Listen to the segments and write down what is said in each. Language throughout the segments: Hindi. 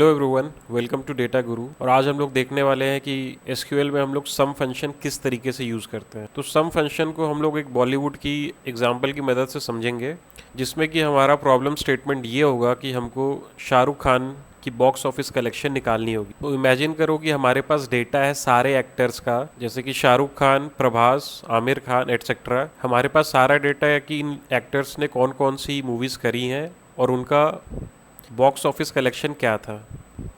Hello everyone, welcome to Data Guru. और आज हम लोग देखने वाले हैं कि एसक्यूएल में हम लोग सम फंक्शन किस तरीके से यूज़ करते हैं। तो सम फंक्शन को हम लोग एक बॉलीवुड की एग्जांपल की मदद से समझेंगे, जिसमें कि हमारा प्रॉब्लम स्टेटमेंट ये होगा कि हमको शाहरुख खान की बॉक्स ऑफिस कलेक्शन निकालनी होगी। तो इमेजिन करो कि हमारे पास डेटा है सारे एक्टर्स का, जैसे कि शाहरुख खान, प्रभास, आमिर खान एटसेट्रा। हमारे पास सारा डेटा है कि इन एक्टर्स ने कौन कौन सी मूवीज़ करी हैं और उनका बॉक्स ऑफिस कलेक्शन क्या था।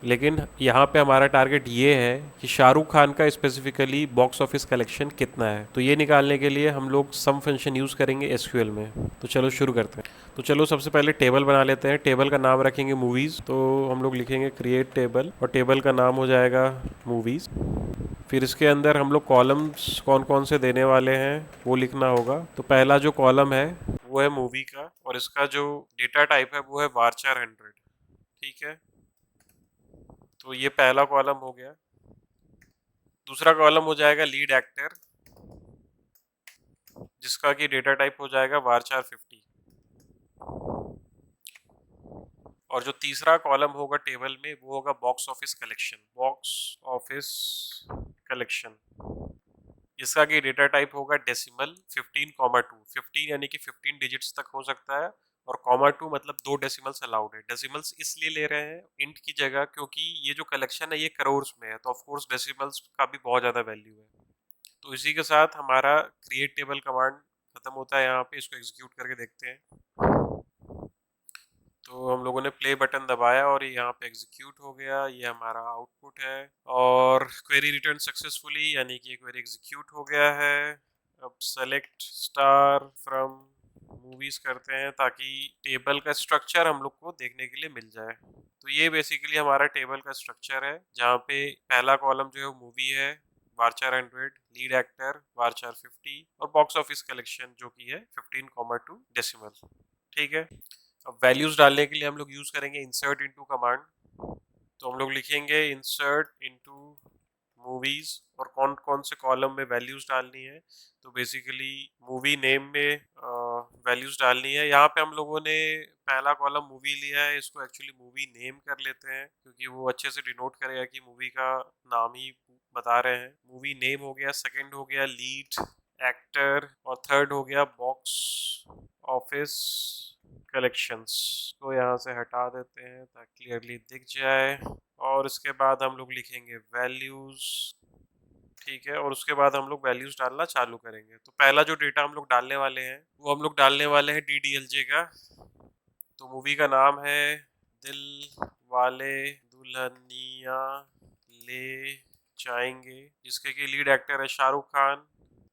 लेकिन यहाँ पे हमारा टारगेट ये है कि शाहरुख खान का स्पेसिफिकली बॉक्स ऑफिस कलेक्शन कितना है। तो ये निकालने के लिए हम लोग सम फंक्शन यूज़ करेंगे एसक्यूएल में। तो चलो शुरू करते हैं। तो चलो सबसे पहले टेबल बना लेते हैं। टेबल का नाम रखेंगे मूवीज़। तो हम लोग लिखेंगे क्रिएट टेबल और टेबल का नाम हो जाएगा मूवीज़। फिर इसके अंदर हम लोग कॉलम्स कौन कौन से देने वाले हैं वो लिखना होगा। तो पहला जो कॉलम है वो है मूवी का, और इसका जो डेटा टाइप है वो है वारचार 100। ठीक है, तो ये पहला कॉलम हो गया। दूसरा कॉलम हो जाएगा लीड एक्टर, जिसका कि डेटा टाइप हो जाएगा वारचार 50। और जो तीसरा कॉलम होगा टेबल में वो होगा box office collection. Box office collection, इसका कि डेटा टाइप होगा डेसिमल 15,2। 15 यानी कि 15 डिजिट्स तक हो सकता है, और कॉमा 2 मतलब 2 डेसिमल्स अलाउड है। डेसिमल्स इसलिए ले रहे हैं इंट की जगह क्योंकि ये जो कलेक्शन है ये करोर्स में है, तो ऑफ कोर्स डेसिमल्स का भी बहुत ज़्यादा वैल्यू है। तो इसी के साथ हमारा क्रिएट टेबल कमांड खत्म होता है। यहाँ पे इसको एग्जीक्यूट करके देखते हैं। तो हम लोगों ने प्ले बटन दबाया और ये यहाँ पे एग्जीक्यूट हो गया। ये हमारा आउटपुट है और क्वेरी रिटर्न सक्सेसफुली, यानी कि क्वेरी एग्जीक्यूट हो गया है। अब सेलेक्ट स्टार फ्रॉम मूवीज करते हैं ताकि टेबल का स्ट्रक्चर हम लोग को देखने के लिए मिल जाए। तो ये बेसिकली हमारा टेबल का स्ट्रक्चर है, जहाँ पे पहला कॉलम जो है मूवी है वारचार 100, लीड एक्टर वारचार 50, और बॉक्स ऑफिस कलेक्शन जो कि है 15,2 डेसिमल। ठीक है, अब वैल्यूज डालने के लिए हम लोग यूज करेंगे इंसर्ट इनटू कमांड। तो हम लोग लिखेंगे इंसर्ट इनटू मूवीज, और कौन कौन से कॉलम में वैल्यूज डालनी है। तो बेसिकली मूवी नेम में वैल्यूज डालनी है। यहाँ पे हम लोगों ने पहला कॉलम मूवी लिया है, इसको एक्चुअली मूवी नेम कर लेते हैं क्योंकि वो अच्छे से डिनोट करेगा कि मूवी का नाम ही बता रहे हैं। मूवी नेम हो गया, सेकंड हो गया लीड एक्टर, और थर्ड हो गया बॉक्स ऑफिस कलेक्शंस। को यहाँ से हटा देते हैं ताकि क्लियरली दिख जाए। और उसके बाद हम लोग लिखेंगे वैल्यूज। ठीक है, और उसके बाद हम लोग वैल्यूज डालना चालू करेंगे। तो पहला जो डेटा हम लोग डालने वाले हैं वो हम लोग डालने वाले हैं DDLJ का। तो मूवी का नाम है दिल वाले दुल्हनिया ले जाएंगे, जिसके कि लीड एक्टर है शाहरुख खान।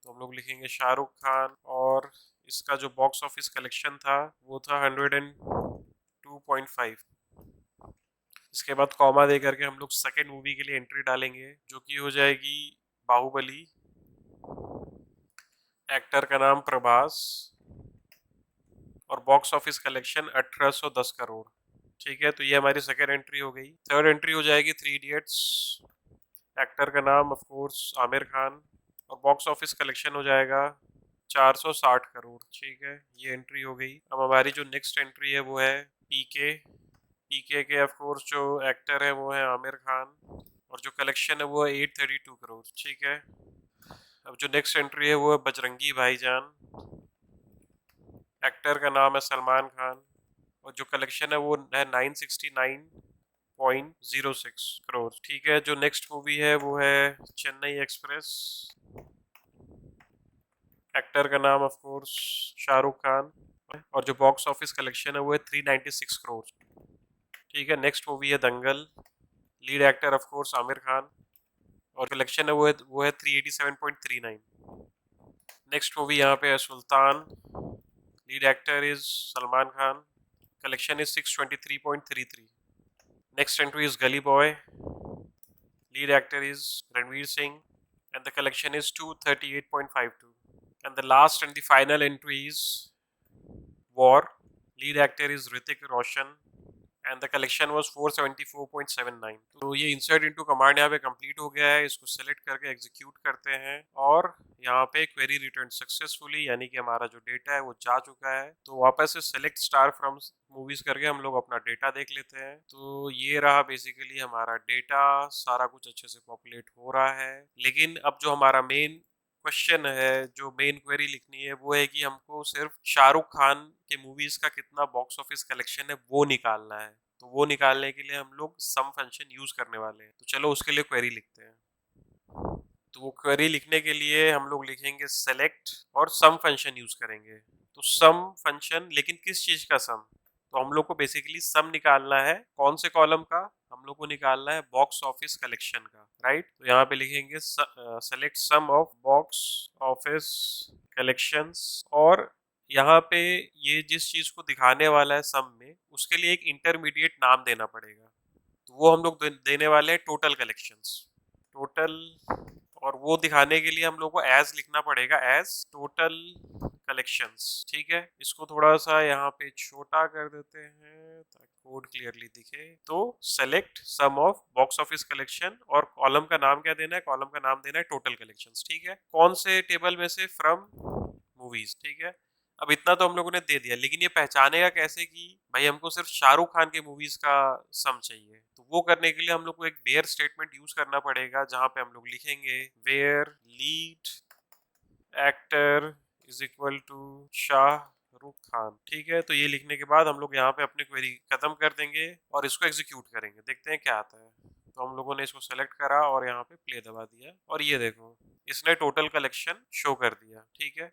तो हम लोग लिखेंगे शाहरुख खान, और इसका जो बॉक्स ऑफिस कलेक्शन था वो था 102.5। इसके बाद कॉमा दे करके हम लोग सेकेंड मूवी के लिए एंट्री डालेंगे, जो कि हो जाएगी बाहुबली। एक्टर का नाम प्रभास, और बॉक्स ऑफिस कलेक्शन 1810 करोड़। ठीक है, तो ये हमारी सेकेंड एंट्री हो गई। थर्ड एंट्री हो जाएगी थ्री इडियट्स। एक्टर का नाम ऑफ कोर्स आमिर खान, और बॉक्स ऑफिस कलेक्शन हो जाएगा 460 करोड़। ठीक है, ये एंट्री हो गई। अब हमारी जो नेक्स्ट एंट्री है वो है पीके। पीके के ऑफ कोर्स जो एक्टर है वो है आमिर खान, और जो कलेक्शन है वो है 832 करोड़। ठीक है, अब जो नेक्स्ट एंट्री है वो है बजरंगी भाईजान। एक्टर का नाम है सलमान खान, और जो कलेक्शन है वो है 969.06 करोड़। ठीक है, जो नेक्स्ट मूवी है वो है चेन्नई एक्सप्रेस। एक्टर का नाम ऑफ कोर्स शाहरुख खान, और जो बॉक्स ऑफिस कलेक्शन है वो है 396 करोड़। ठीक है, नेक्स्ट मूवी है Dangal. Lead actor of course Aamir Khan, और कलेक्शन है वो है 387.39। नेक्स्ट मूवी यहाँ पे है Sultan. Lead actor is Salman Khan, collection is 623.33. Next entry is Gully Boy. Lead actor is Ranveer Singh, and the collection is 238.52. And the last and the final entry is War. Lead actor is Hrithik Roshan, and the collection was 474.79। तो ये इंसर्ट इनटू कमांड यहाँ पे कंप्लीट हो गया है। इसको सेलेक्ट करके एग्जीक्यूट करते हैं और यहाँ पे क्वेरी रिटर्न सक्सेसफुली, यानी कि हमारा जो डेटा है वो जा चुका है। तो वापस से सेलेक्ट स्टार फ्रॉम मूवीज करके हम लोग अपना डेटा देख लेते हैं। तो ये रहा बेसिकली हमारा डेटा, सारा कुछ अच्छे से पॉपुलेट हो रहा है। लेकिन अब जो हमारा मेन क्वेश्चन है, जो मेन क्वेरी लिखनी है, वो है कि हमको सिर्फ शाहरुख खान के मूवीज का कितना बॉक्स ऑफिस कलेक्शन है वो निकालना है। तो वो निकालने के लिए हम लोग सम फंक्शन यूज करने वाले हैं। तो चलो उसके लिए क्वेरी लिखते हैं। तो वो क्वेरी लिखने के लिए हम लोग लिखेंगे सेलेक्ट और सम फंक्शन यूज करेंगे। तो सम फंक्शन, लेकिन किस चीज का सम? तो हम लोग को बेसिकली सम निकालना है कौन से कॉलम का? हम लोग को निकालना है बॉक्स ऑफिस कलेक्शन का, राइट। तो यहाँ पे लिखेंगे select sum of box office collections, और यहाँ पे ये जिस चीज को दिखाने वाला है सम में, उसके लिए एक इंटरमीडिएट नाम देना पड़ेगा। तो वो हम लोग देने वाले हैं टोटल कलेक्शंस, टोटल। और वो दिखाने के लिए हम लोग को एज लिखना पड़ेगा, एज टोटल कलेक्शंस, ठीक है। इसको थोड़ा सा यहाँ पे छोटा कर देते हैं ताकि कोड क्लियरली दिखे। तो select sum of box office collection, और कॉलम का नाम क्या देना है? कॉलम का नाम देना है टोटल कलेक्शंस, ठीक है। कौन से टेबल में से? फ्रॉम मूवीज, ठीक है। अब इतना तो हम लोगों ने दे दिया, लेकिन ये पहचानेगा कैसे कि भाई हमको सिर्फ शाहरुख खान के मूवीज का सम चाहिए? तो वो करने के लिए हम लोग को एक वेयर स्टेटमेंट यूज करना पड़ेगा, जहां पे हम लोग लिखेंगे where lead actor is equal to Shahrukh Khan, ठीक है। तो ये लिखने के बाद हम लोग यहाँ पे अपनी क्वेरी खत्म कर देंगे और इसको एग्जीक्यूट करेंगे, देखते हैं क्या आता है। तो हम लोगों ने इसको सेलेक्ट करा और यहाँ पे प्ले दबा दिया, और ये देखो इसने टोटल कलेक्शन शो कर दिया, ठीक है।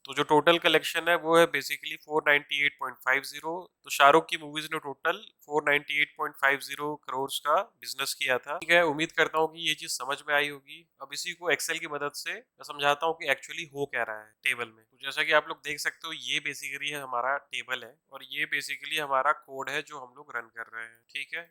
तो जो टोटल कलेक्शन है वो है बेसिकली 498.50। तो शाहरुख की मूवीज ने टोटल 498.50 करोड़ का बिजनेस किया था, ठीक है। उम्मीद करता हूँ कि ये चीज समझ में आई होगी। अब इसी को एक्सेल की मदद से मैं समझाता हूँ कि एक्चुअली हो क्या रहा है टेबल में। तो जैसा कि आप लोग देख सकते हो, ये बेसिकली है हमारा टेबल है, और ये बेसिकली हमारा कोड है जो हम लोग रन कर रहे हैं, ठीक है।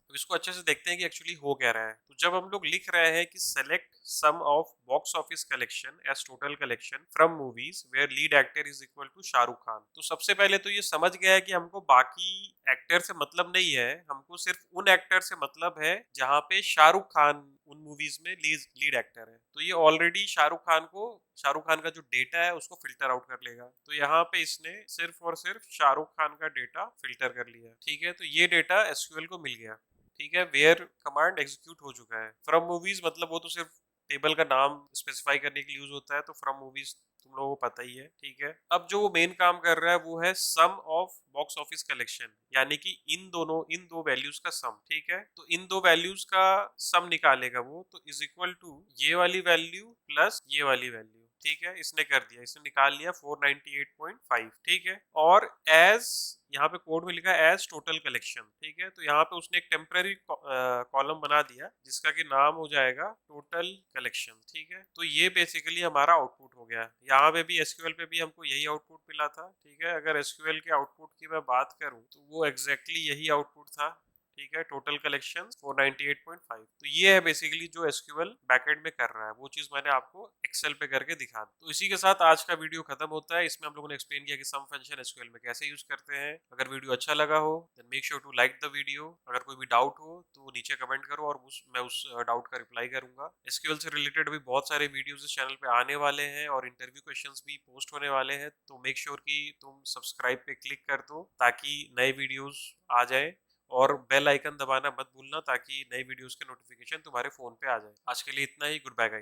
तो इसको अच्छे से देखते हैं कि एक्चुअली हो क्या रहा है। तो जब हम लोग लिख रहे हैं कि select sum of box office collection as total collection from movies where lead actor is equal to Shahrukh Khan, तो सबसे पहले तो ये समझ गया है कि हमको बाकी एक्टर से मतलब नहीं है, हमको सिर्फ उन एक्टर से मतलब है जहाँ पे शाहरुख खान उन मूवीज में लीड एक्टर है। तो ये ऑलरेडी शाहरुख खान का जो डेटा है उसको फिल्टर आउट कर लेगा। तो यहाँ पे इसने सिर्फ और सिर्फ शाहरुख खान का डेटा फिल्टर कर लिया, ठीक है। तो ये डेटा एसक्यूएल को मिल गया, ठीक है। वेयर कमांड एग्जीक्यूट हो चुका है। फ्रॉम मूवीज मतलब वो तो सिर्फ टेबल का नाम स्पेसिफाई करने के लिए यूज होता है, तो फ्रॉम मूवीज तुम लोगों को पता ही है, ठीक है। अब जो वो मेन काम कर रहा है वो है सम ऑफ बॉक्स ऑफिस कलेक्शन, यानी कि इन दो वैल्यूज का सम, ठीक है। तो इन दो वैल्यूज का सम निकालेगा वो, तो इज इक्वल टू ये वाली वैल्यू प्लस ये वाली वैल्यू, ठीक है। इसने कर दिया, इसने निकाल लिया 498.5, ठीक है। और एज यहाँ पे कोड में लिखा है एज टोटल कलेक्शन, ठीक है। तो यहाँ पे उसने एक टेम्पररी कॉलम बना दिया जिसका कि नाम हो जाएगा टोटल कलेक्शन, ठीक है। तो ये बेसिकली हमारा आउटपुट हो गया। यहाँ पे भी एसक्यूएल पे भी हमको यही आउटपुट मिला था, ठीक है। अगर एसक्यूएल के आउटपुट की मैं बात करूँ तो वो एग्जैक्टली यही आउटपुट था, ठीक है। Total collection 498.5। तो ये है बेसिकली जो एसक्यूएल बैकएंड में कर रहा है, वो चीज मैंने आपको एक्सेल पे करके दिखा दी। तो इसी के साथ आज का वीडियो खत्म होता है। इसमें हम लोगों ने एक्सप्लेन किया कि सम फंक्शन एसक्यूएल में कैसे यूज करते हैं। अगर वीडियो अच्छा लगा हो then make sure to like the video. अगर कोई भी डाउट हो तो नीचे कमेंट करो और मैं उस डाउट का रिप्लाई करूंगा। एसक्यूएल से रिलेटेड भी बहुत सारे वीडियोस इस चैनल पे आने वाले हैं और इंटरव्यू क्वेश्चंस भी पोस्ट होने वाले हैं। तो मेक श्योर कि तुम सब्सक्राइब पे क्लिक कर दो ताकि नए वीडियोस आ जाए, और बेल आइकन दबाना मत भूलना ताकि नई वीडियोस के नोटिफिकेशन तुम्हारे फोन पे आ जाए। आज के लिए इतना ही। Good bye guys.